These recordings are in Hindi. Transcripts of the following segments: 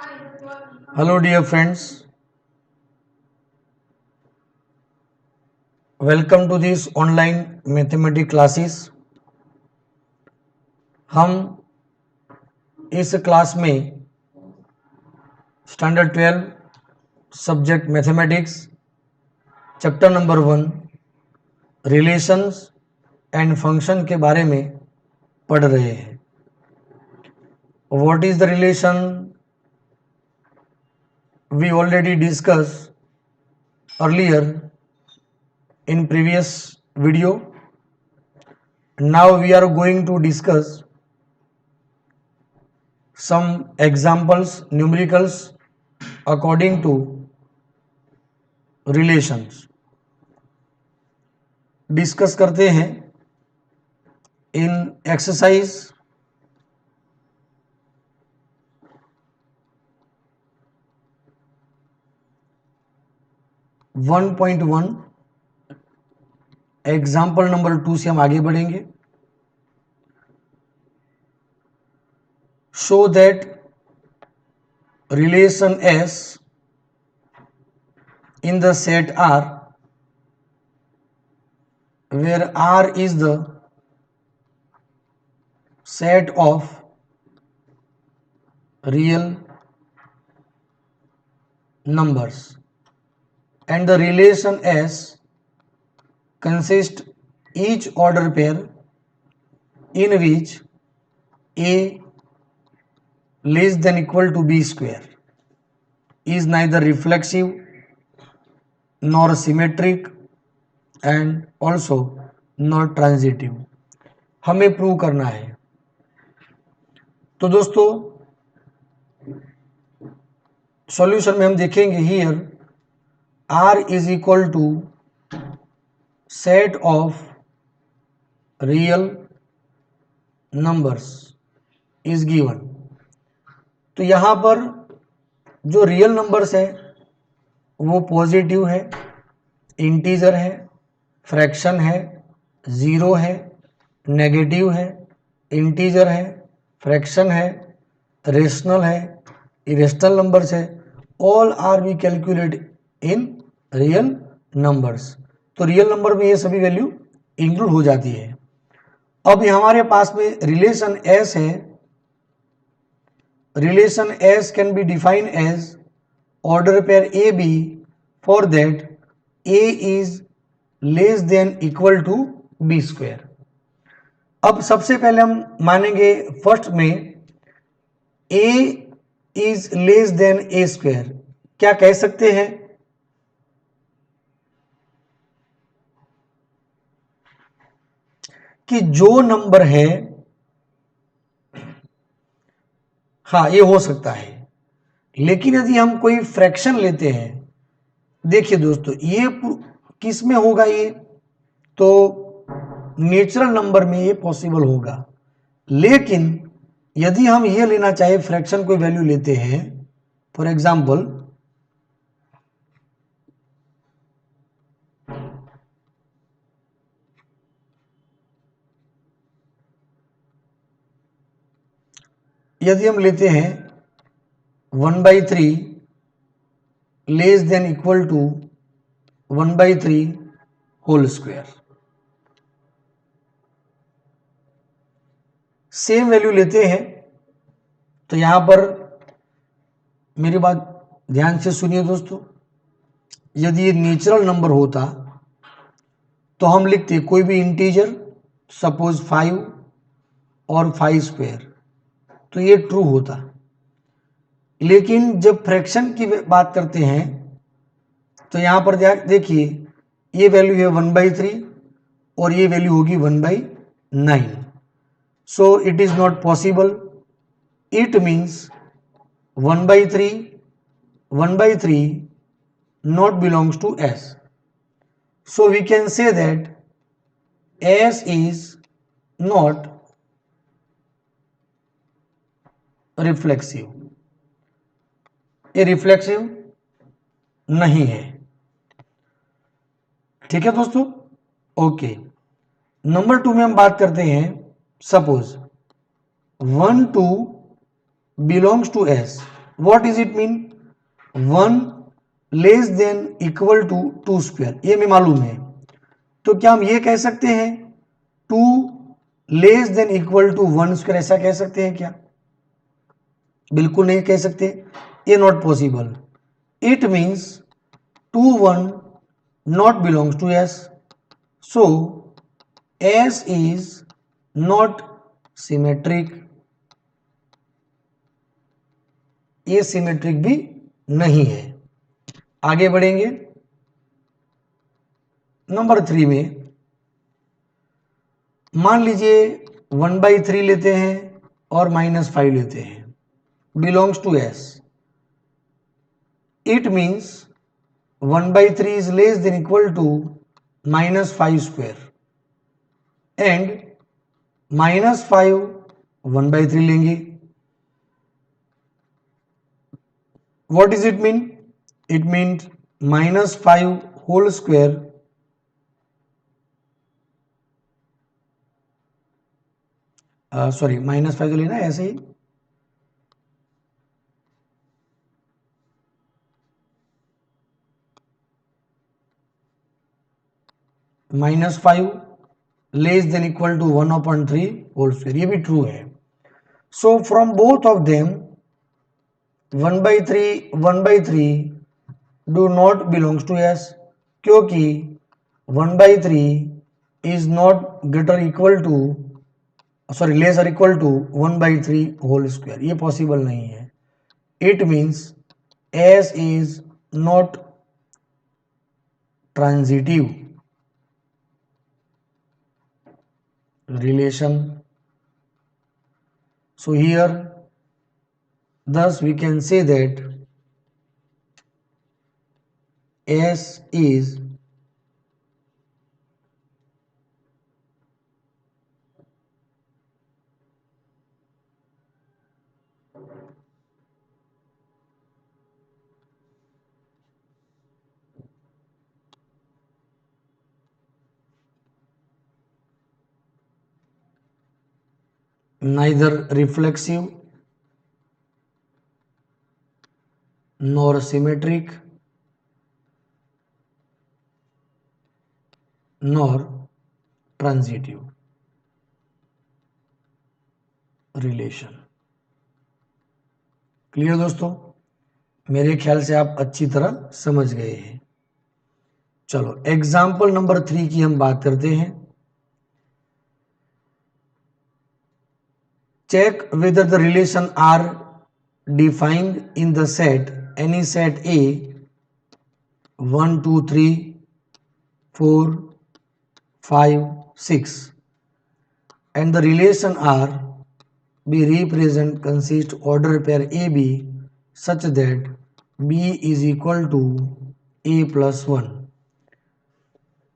Hello dear friends, welcome to this online mathematics classes. हम इस क्लास में standard 12 subject mathematics chapter number 1 relations and function के बारे में पढ़ रहे हैं। What is the relation? We already discuss earlier in previous video. Now we are going to discuss some examples, numericals according to relations. Discuss करते हैं इन एक्सरसाइज 1.1 एग्जाम्पल नंबर 2 से हम आगे बढ़ेंगे। Show that relation S in the set R where R is the set of real numbers and the relation S consists each order pair in which A less than equal to B square is neither reflexive nor symmetric and also not transitive। हमें प्रूव करना है। तो दोस्तों सॉल्यूशन में हम देखेंगे here R is equal to set of real numbers is given. तो यहां पर जो रियल नंबर्स है वो पॉजिटिव है, इंटीजर है, फ्रैक्शन है, ज़ीरो है, नेगेटिव है, इंटीजर है, फ्रैक्शन है, रेशनल है, इरेशनल नंबर्स है। All are be calculate in real numbers. तो रियल नंबर में ये सभी वैल्यू इंक्लूड हो जाती है। अब हमारे पास में रिलेशन एस है। Relation S can be defined as order pair AB for that A is less than equal to B square। अब सबसे पहले हम मानेंगे फर्स्ट में A is less than A square। क्या कह सकते हैं कि जो नंबर है, हाँ ये हो सकता है, लेकिन यदि हम कोई फ्रैक्शन लेते हैं, देखिए दोस्तों ये किस में होगा, ये तो नेचुरल नंबर में ये पॉसिबल होगा। लेकिन यदि हम ये लेना चाहे फ्रैक्शन कोई वैल्यू लेते हैं, फॉर एग्जांपल यदि हम लेते हैं 1/3 less than equal to 1/3 whole square, same value लेते हैं, तो यहां पर मेरी बात ध्यान से सुनिए दोस्तों। यदि ये नेचुरल नंबर होता तो हम लिखते कोई भी इंटीजर, सपोज 5 और 5 स्क्वायर, तो ये ट्रू होता। लेकिन जब फ्रैक्शन की बात करते हैं तो यहां पर देखिए ये वैल्यू है 1/3 और ये वैल्यू होगी 1/9। So it is not possible. It means 1/3 not belongs to S। So we can say that S is not reflexive। ये रिफ्लेक्सिव नहीं है। ठीक है दोस्तों, ओके। नंबर 2 में हम बात करते हैं, suppose 1 2 belongs to S। What is it mean? 1 less than equal to 2 square, ये हमें मालूम है। तो क्या हम ये कह सकते हैं 2 less than equal to 1 square, ऐसा कह सकते हैं क्या? बिल्कुल नहीं कह सकते, ये not possible. It means 2 1 not belongs to S, so S is not symmetric, ये सिमेट्रिक भी नहीं है। आगे बढ़ेंगे नंबर 3 में। मान लीजिए 1/3 लेते हैं और -5 लेते हैं, belongs to S। It means 1/3 is less than equal to -5 square and -5 1/3 लेंगे। What does it mean? It means -5 whole square sorry -5 तो लेना है ऐसे ही, -5 less than equal to 1/3 whole square, ये भी ट्रू है। So from both of them 1/3 do not belongs to S, क्योंकि 1/3 is not greater equal to sorry less और इक्वल टू 1/3 होल स्क्वायर, ये पॉसिबल नहीं है। It means S is not transitive relation. So here thus we can say that S is neither reflexive nor symmetric nor transitive relation. Clear दोस्तों? मेरे ख्याल से आप अच्छी तरह समझ गए हैं। चलो एग्जाम्पल नंबर 3 की हम बात करते हैं। Check whether the relation are defined in the set any set A 1 2 3 4 5 6 and the relation R be represent consist order pair AB such that B is equal to A plus 1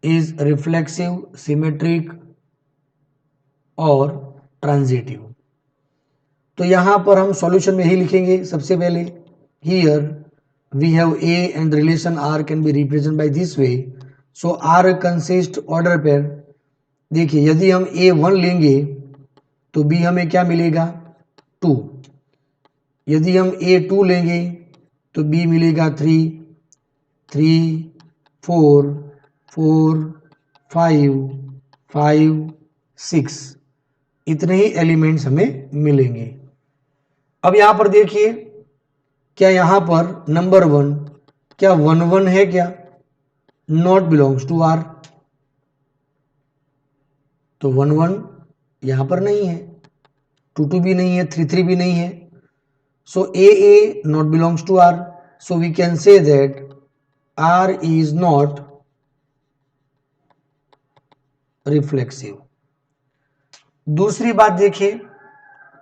is reflexive, symmetric और ट्रांजिटिव। तो यहां पर हम सॉल्यूशन में ही लिखेंगे सबसे पहले, here we have A and relation R can be represent by this way. So R consist order pair. देखिए यदि हम A1 लेंगे तो B हमें क्या मिलेगा 2, यदि हम A2 लेंगे तो B मिलेगा 3 3 4 4 5 5 6, इतने ही एलिमेंट्स हमें मिलेंगे। अब यहां पर देखिए क्या यहां पर नंबर 1 क्या 1 1 है क्या? नॉट बिलोंग्स टू आर, तो 1 1 यहां पर नहीं है, 2 2 भी नहीं है, 3 3 भी नहीं है। So A not belongs to R, so we can say that R is not reflexive. दूसरी बात देखिए,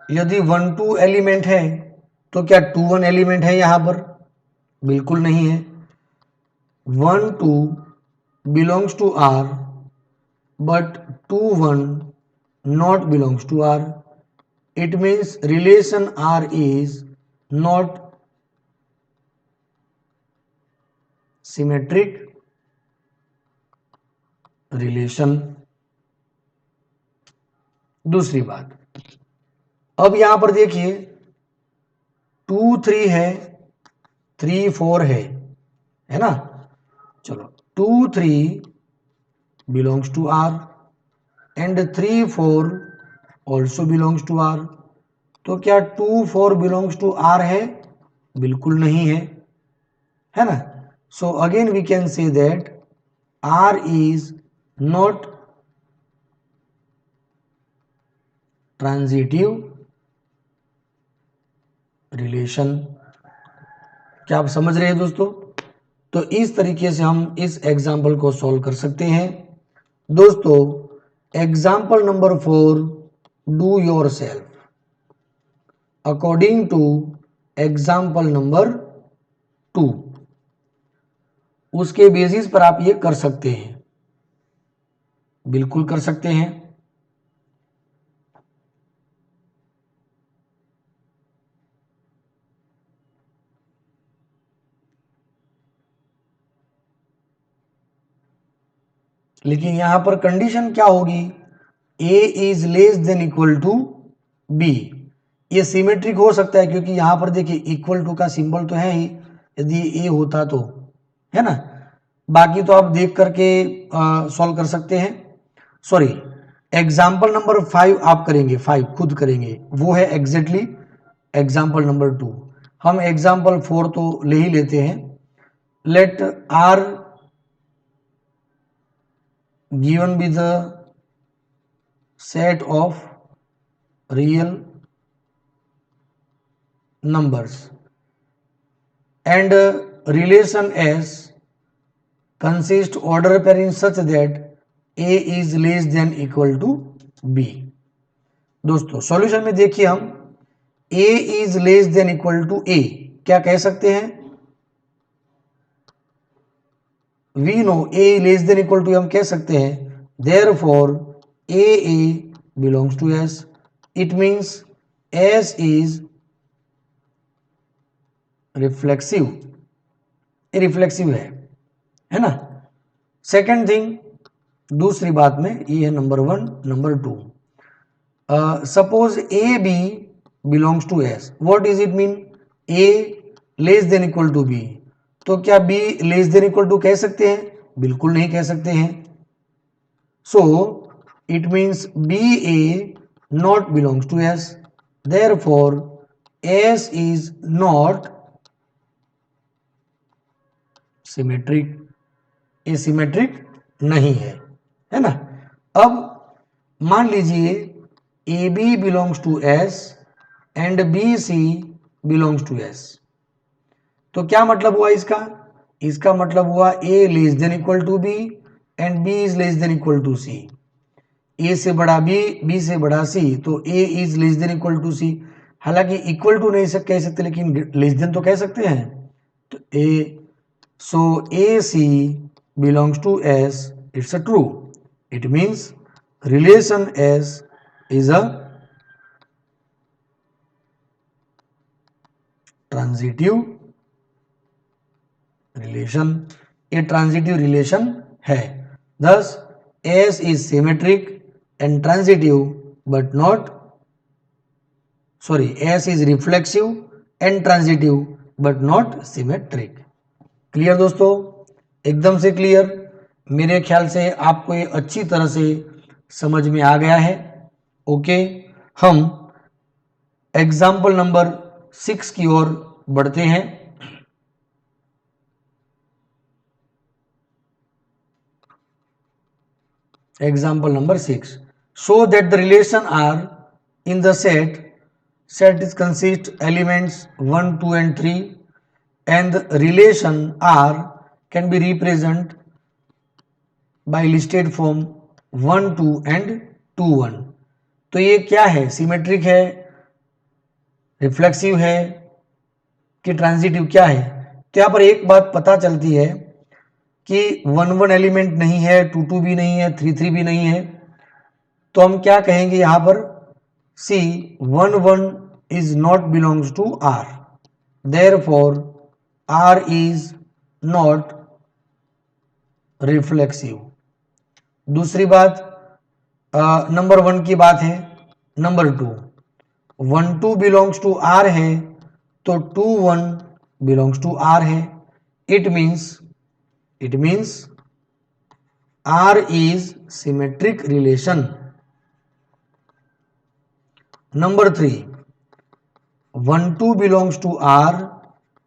यदि 1 2 एलिमेंट है तो क्या 2 1 एलिमेंट है यहां पर? बिल्कुल नहीं है। 1 2 belongs to R but 2 1 not belongs to R. It means relation R is not symmetric relation. दूसरी बात, अब यहां पर देखिए 2 3 है, 3 4 है ना। चलो 2 3 belongs to R and 3 4 also belongs to R. तो क्या 2 4 बिलोंग्स टू आर है? बिल्कुल नहीं है ना। So again we can say that R is not transitive relation. क्या आप समझ रहे हैं दोस्तों? तो इस तरीके से हम इस एग्जाम्पल को सॉल्व कर सकते हैं। दोस्तों example number 4, do yourself according to example number 2, उसके बेसिस पर आप ये कर सकते हैं, बिल्कुल कर सकते हैं। लेकिन यहां पर कंडीशन क्या होगी? A is less than equal to B. ये सिमेट्रिक हो सकता है क्योंकि यहां पर देखिए इक्वल टू का सिंबल तो है ही, यदि ए होता तो, है ना। बाकी तो आप देख करके सॉल्व कर सकते हैं। सॉरी, एग्जाम्पल नंबर 5 आप करेंगे, 5 खुद करेंगे, वो है एग्जैक्टली एग्जाम्पल नंबर 2। हम एग्जाम्पल 4 तो ले ही लेते हैं। Let R given with the set of real numbers and relation S consist order pair in such that A is less than equal to B। दोस्तों सॉल्यूशन में देखिए हम A is less than equal to A क्या कह सकते हैं? We know A less than equal to हम कह सकते हैं therefore A belongs to S। It means S is reflexive, ये रिफ्लेक्सिव है ना। सेकंड थिंग, दूसरी बात में ये है number 1, number 2, suppose A B belongs to S, what is it mean? A less than equal to B, तो क्या B less than equal to कह सकते हैं? बिल्कुल नहीं कह सकते हैं। So it means B A not belongs to S, therefore S is not symmetric, asymmetric नहीं है ना। अब मान लीजिए A B belongs to S and B C belongs to S, तो क्या मतलब हुआ इसका? इसका मतलब हुआ A less than equal to B and B is less than equal to C. A से बड़ा बी, बी से बड़ा सी, तो A is less than equal to C. हालांकि इक्वल टू नहीं कह सकते, लेकिन लेस देन तो कह सकते हैं। तो ए, so AC belongs to S, it's a true. It means relation S is a transitive relation, a transitive relation है। Thus S is symmetric and transitive but not, sorry, S is reflexive and transitive but not symmetric। Clear दोस्तों? एकदम से क्लियर। मेरे ख्याल से आपको ये अच्छी तरह से समझ में आ गया है। ओके, हम एग्जाम्पल नंबर 6 की ओर बढ़ते हैं। Example number 6, show that the relation R in the set is consist elements 1 2 and 3 and the relation R can be represented by listed form 1 2 and 2 1। तो ये क्या है? सिमेट्रिक है, रिफ्लेक्सिव है कि ट्रांजिटिव, क्या है? तो यहां पर एक बात पता चलती है कि 1 1 एलिमेंट नहीं है, 2 2 भी नहीं है, 3 3 भी नहीं है। तो हम क्या कहेंगे यहां पर? See 1 1 is not belongs to R, therefore R is not reflexive. दूसरी बात, नंबर 1 की बात है। नंबर 2, 1 2 बिलोंग्स टू आर है, तो 2 1 बिलोंग्स टू आर है. It means R is symmetric relation. Number 3, 1 2 belongs to R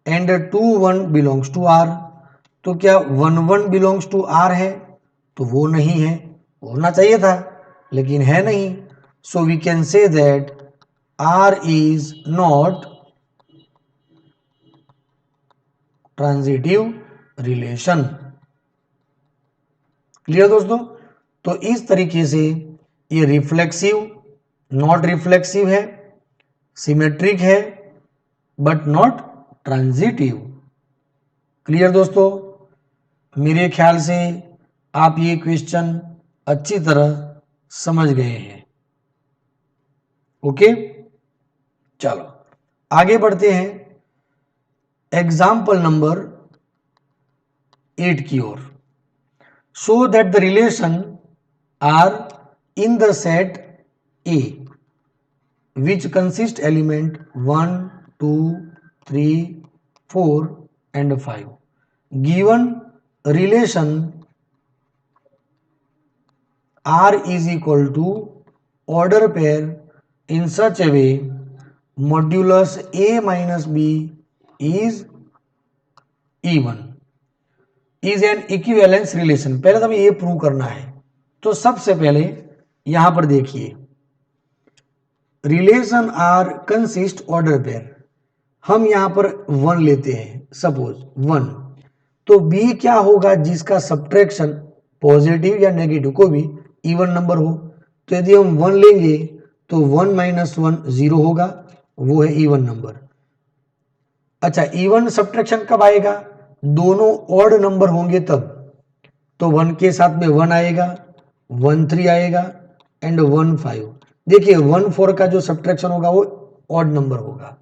and 2 1 belongs to R. तो क्या 1 1 बिलोंग्स टू आर है? तो वो नहीं है, होना चाहिए था लेकिन है नहीं. So we can say that R is not transitive relation. Clear दोस्तों? तो इस तरीके से ये रिफ्लेक्सिव, नॉट रिफ्लेक्सिव है, सिमेट्रिक है बट नॉट ट्रांजिटिव. क्लियर दोस्तों? मेरे ख्याल से आप ये क्वेश्चन अच्छी तरह समझ गए हैं. ओके, चलो आगे बढ़ते हैं एग्जाम्पल नंबर 8 की ओर. Show that the relation R in the set A which consist element 1 2 3 4 and 5. Given relation R is equal to order pair in such a way modulus A minus B is even is an equivalence relation. पहले तो हमें ये प्रूव करना है. तो सबसे पहले यहां पर देखिए, relation R consist order pair. हम यहां पर 1 लेते हैं, सपोज 1. तो बी क्या होगा? जिसका सब्ट्रैक्शन पॉजिटिव या नेगेटिव कोई भी इवन नंबर हो. तो यदि हम 1 लेंगे तो 1 माइनस 1 0 होगा, वो है इवन नंबर. अच्छा, इवन सब्ट्रैक्शन कब आएगा? दोनों ऑड नंबर होंगे तब. तो 1 के साथ में 1 आएगा, 1 3 आएगा एंड 1 5. देखिए 1 4 का जो सब्ट्रैक्शन होगा वो ऑड नंबर होगा.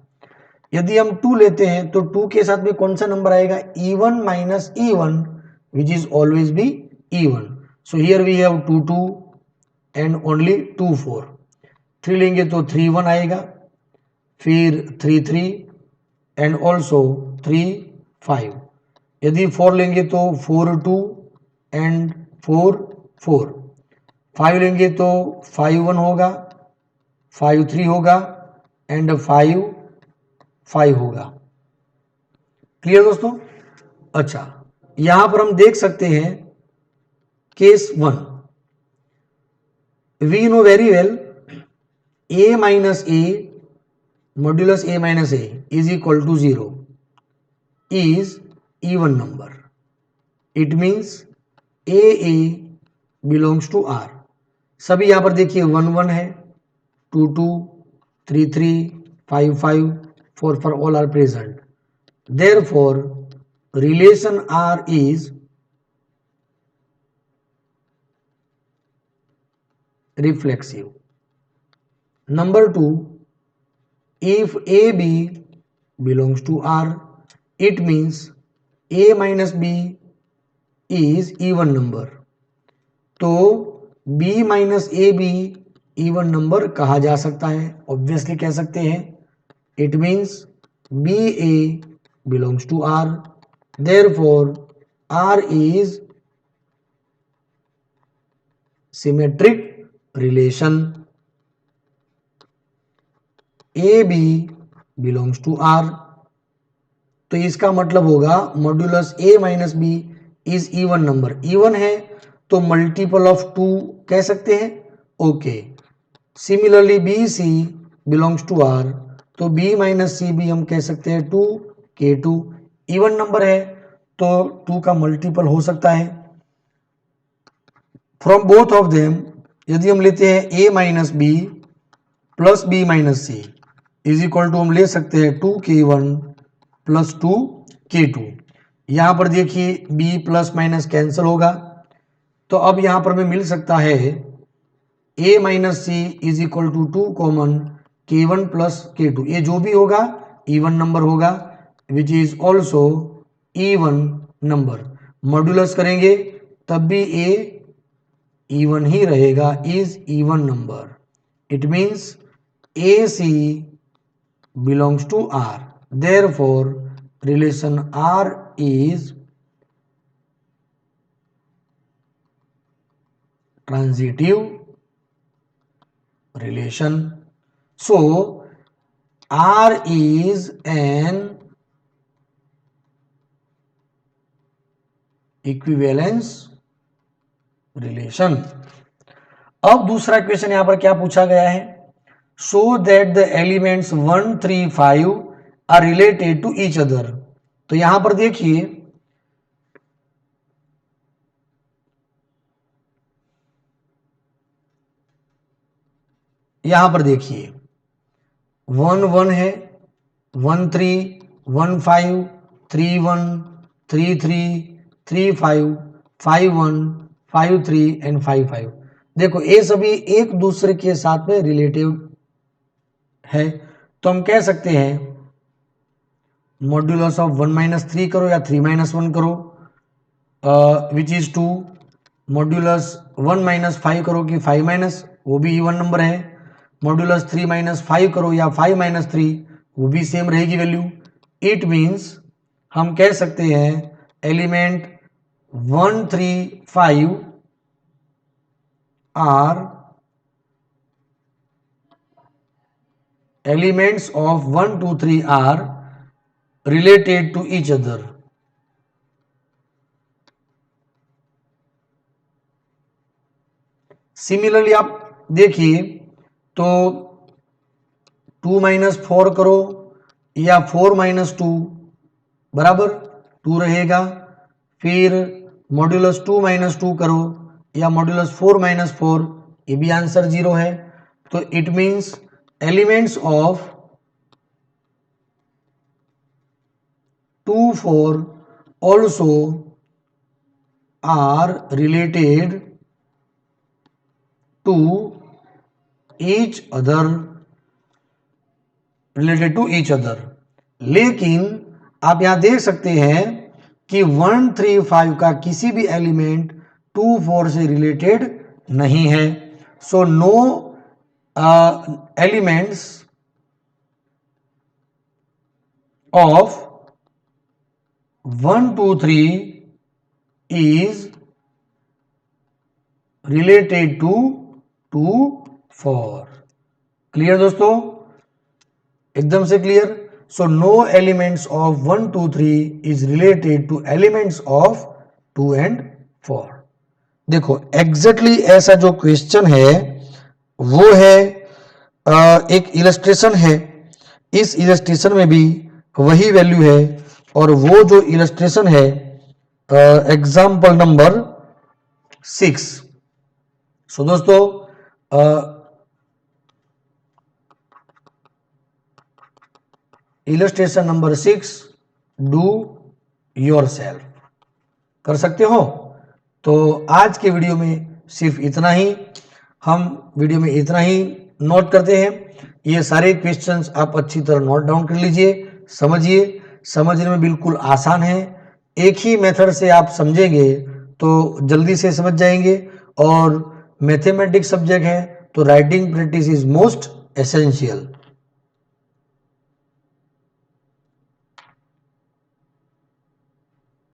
यदि हम 2 लेते हैं तो 2 के साथ में कौन सा नंबर आएगा? Even minus even which is always be even. So here we have 2 2 and only 2 4. 3 लेंगे तो 3 1 आएगा, फिर 3 3 एंड ऑल्सो 3 5. यदि 4 लेंगे तो 4 2 एंड 4 4. 5 लेंगे तो 5 1 होगा, 5 3 होगा एंड 5 5 होगा. क्लियर दोस्तों? अच्छा, यहां पर हम देख सकते हैं case 1. We know very well a minus a modulus a minus a is equal to 0 is even number. It means a belongs to r. सभी यहां पर देखिए 1 1 है, 2 2 3 3 5 5 4 4 all are present. Therefore relation R is reflexive. Number 2, if AB belongs to R, it means A minus B is even number. तो B minus AB even number कहा जा सकता है, ऑब्वियसली कह सकते हैं. It means BA belongs to R. Therefore R is symmetric relation. AB belongs to R. तो इसका मतलब होगा modulus A minus B is even number. Even है तो मल्टीपल ऑफ 2 कह सकते हैं. Okay, similarly BC belongs to R, तो B माइनस सी भी हम कह सकते हैं 2 K2. इवन नंबर है तो 2 का मल्टीपल हो सकता है. फ्रॉम बोथ ऑफ देम यदि हम लेते हैं A minus B plus B minus C is equal to हम ले सकते हैं 2K1 प्लस 2K2. यहां पर देखिए B प्लस माइनस कैंसिल होगा, तो अब यहां पर हमें मिल सकता है A minus C is equal to 2 common K1 plus K2. ये जो भी होगा इवन नंबर होगा which is also even number. Modulus करेंगे तब भी A इवन ही रहेगा, is even number. It means AC belongs to R. Therefore, relation R is transitive relation. So, R is an equivalence relation. अब दूसरा क्वेश्चन यहां पर क्या पूछा गया है, show that the elements 1, 3, 5 are related to each other. तो यहां पर देखिए यहां पर देखिए 1 1 है, 1 3, 1 5, 3 1, 3 3, 3 5, 5 1, 5 3 एंड 5 5। देखो ये सभी एक दूसरे के साथ में रिलेटिव है, तो हम कह सकते हैं मॉड्यूलस ऑफ 1 माइनस 3 करो या 3 माइनस 1 करो, विच इज 2। मॉड्यूलस 1 माइनस 5 करो कि 5 माइनस, वो भी इवन नंबर है। मॉड्यूलस 3 माइनस 5 करो या 5 माइनस 3, वो भी सेम रहेगी वैल्यू। इट मीन्स हम कह सकते हैं element 1 3 5 are elements of 1 2 3 are related to each other. Similarly आप देखिए तो 2 माइनस 4 करो या 4 माइनस 2 बराबर 2 रहेगा। फिर मॉड्यूलस 2 माइनस 2 करो या मॉड्यूलस 4 माइनस 4, ये भी आंसर 0 है। तो it means elements of 2 4 also are related to each other, लेकिन आप यहां देख सकते हैं कि 1 3 5 का किसी भी एलिमेंट 2 4 से रिलेटेड नहीं है। So no elements of 1 2 3 is related to 2 4। Clear दोस्तों, एकदम से क्लियर। So no elements of 1 2 3 is related to elements of 2 and 4। देखो एग्जैक्टली ऐसा जो क्वेश्चन है वो है एक इलस्ट्रेशन है, इस इलस्ट्रेशन में भी वही वैल्यू है, और वो जो इलस्ट्रेशन है एग्जाम्पल नंबर 6। सो दोस्तों इलस्ट्रेशन नंबर 6 डू योरसेल्फ कर सकते हो। तो आज के वीडियो में सिर्फ इतना ही, हम वीडियो में इतना ही नोट करते हैं। ये सारे क्वेश्चंस आप अच्छी तरह नोट डाउन कर लीजिए, समझिए, समझने में बिल्कुल आसान है। एक ही मेथड से आप समझेंगे तो जल्दी से समझ जाएंगे, और मैथमेटिक्स सब्जेक्ट है तो writing practice is most essential.